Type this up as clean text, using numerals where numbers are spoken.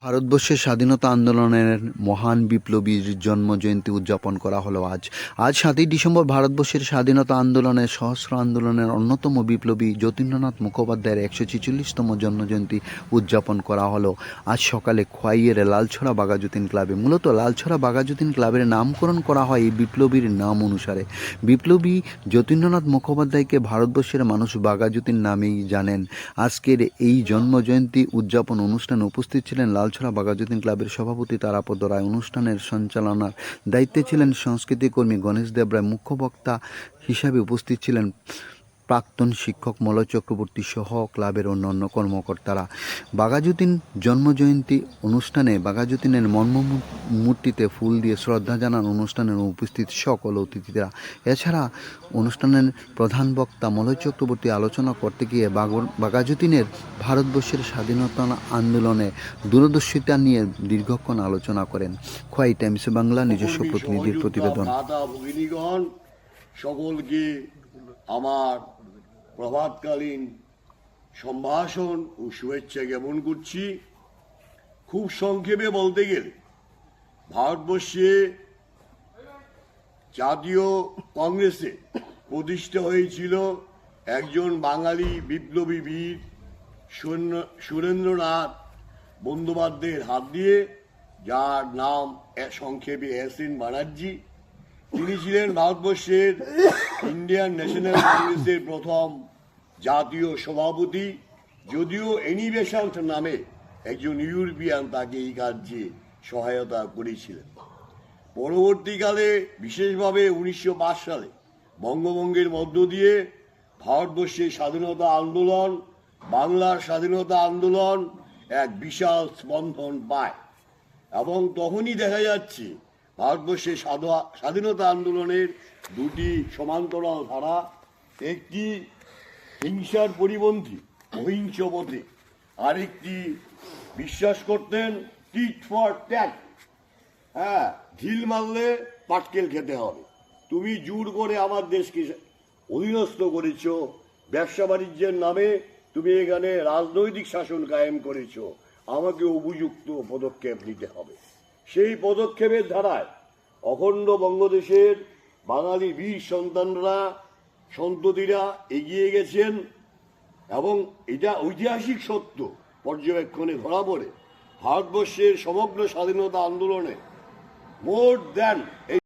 ভারতবর্ষের স্বাধীনতা আন্দোলনের মহান বিপ্লবীর জন্মজয়ন্তী উদযাপন করা হলো আজ। 7ই ডিসেম্বর ভারতবর্ষের স্বাধীনতা আন্দোলনের সহস্র আন্দোলনের অন্যতম বিপ্লবী যতীন্দ্রনাথ মুখোপাধ্যায়ের 146তম জন্মজয়ন্তী উদযাপন করা হলো আজ সকালে খোয়াইয়ের লালছড়া বাঘাযতীন ক্লাবে। মূলত লালছড়া বাঘাযতীন ক্লাবের নামকরণ করা হয় এই বিপ্লবীর নাম অনুসারে। বিপ্লবী যতীন্দ্রনাথ মুখোপাধ্যায়কে ভারতবর্ষের মানুষ বাঘাযতীন নামেই জানেন। আজকের এই জন্মজয়ন্তী উদযাপন অনুষ্ঠানে উপস্থিত ছিলেন লালছড়া বাঘাযতীন ক্লাবের সভাপতি তারাপদ রায়। অনুষ্ঠানের সঞ্চালনার দায়িত্বে ছিলেন সংস্কৃতি কর্মী গণেশ দেব রায়। মুখ্য বক্তা হিসাবে উপস্থিত ছিলেন প্রাক্তন শিক্ষক মলয় চক্রবর্তী সহ ক্লাবের অন্যান্য কর্মকর্তারা। বাঘাযতীন জন্মজয়ন্তী অনুষ্ঠানে বাঘাযতীনের মূর্তিতে ফুল দিয়ে শ্রদ্ধা জানান অনুষ্ঠানের উপস্থিত সকল অতিথিরা। এছাড়া অনুষ্ঠানের প্রধান বক্তা মলয় চক্রবর্তী আলোচনা করতে গিয়ে বাঘাযতীনের ভারতবর্ষের স্বাধীনতা আন্দোলনে দূরদর্শিতা নিয়ে দীর্ঘক্ষণ আলোচনা করেন। খোয়াই টাইমস বাংলা নিজস্ব প্রতিনিধির প্রতিবেদন। সকলকে আমার প্রভাতকালীন সম্ভাষণ ও শুভেচ্ছা জ্ঞাপন করছি। খুব সংক্ষেপে বলতে গেলে ভারতবর্ষে জাতীয় কংগ্রেসে প্রতিষ্ঠা হয়েছিল একজন বাঙালি বিপ্লবী বীর সুরেন্দ্রনাথ বন্দ্যোপাধ্যায়ের হাত দিয়ে, যার নাম সংক্ষেপে এস.এন. ব্যানার্জি। তিনি ছিলেন ভারতবর্ষের ইন্ডিয়ান ন্যাশনাল কংগ্রেসের প্রথম জাতীয় সভাপতি, যদিও এনি বেসান্ট নামে একজন ইউরোপিয়ান তাকে এই কার্যে সহায়তা করেছিলেন। পরবর্তীকালে বিশেষভাবে 1905 সালে বঙ্গভঙ্গের মধ্য দিয়ে ভারতবর্ষের স্বাধীনতা আন্দোলন, বাংলার স্বাধীনতা আন্দোলন এক বিশাল স্পন্দন পায় এবং তখনই দেখা যাচ্ছে ভারতবর্ষের স্বাধীনতা আন্দোলনের দুটি সমান্তরাল ধারা। একটি হিংসার পরিপন্থী অহিংস পথে, আরেকটি বিশ্বাস করতেন টিট ফর ট্যাট। ঢিল মারলে পাটকেল খেতে হবে। তুমি জোর করে আমার দেশকে অধীনস্থ করেছ, ব্যবসা বাণিজ্যের নামে তুমি এখানে রাজনৈতিক শাসন কায়েম করেছ, আমাকে উপযুক্ত পদক্ষেপ নিতে হবে। সেই পদক্ষেপের ধারায় অখণ্ড বঙ্গদেশের বাঙালি বীর সন্তানরা, সন্ততিরা এগিয়ে গেছেন এবং এটা ঐতিহাসিক সত্য পর্যবেক্ষণে ধরা পড়ে ভারতবর্ষের সমগ্র স্বাধীনতা আন্দোলনে মোর দ্যান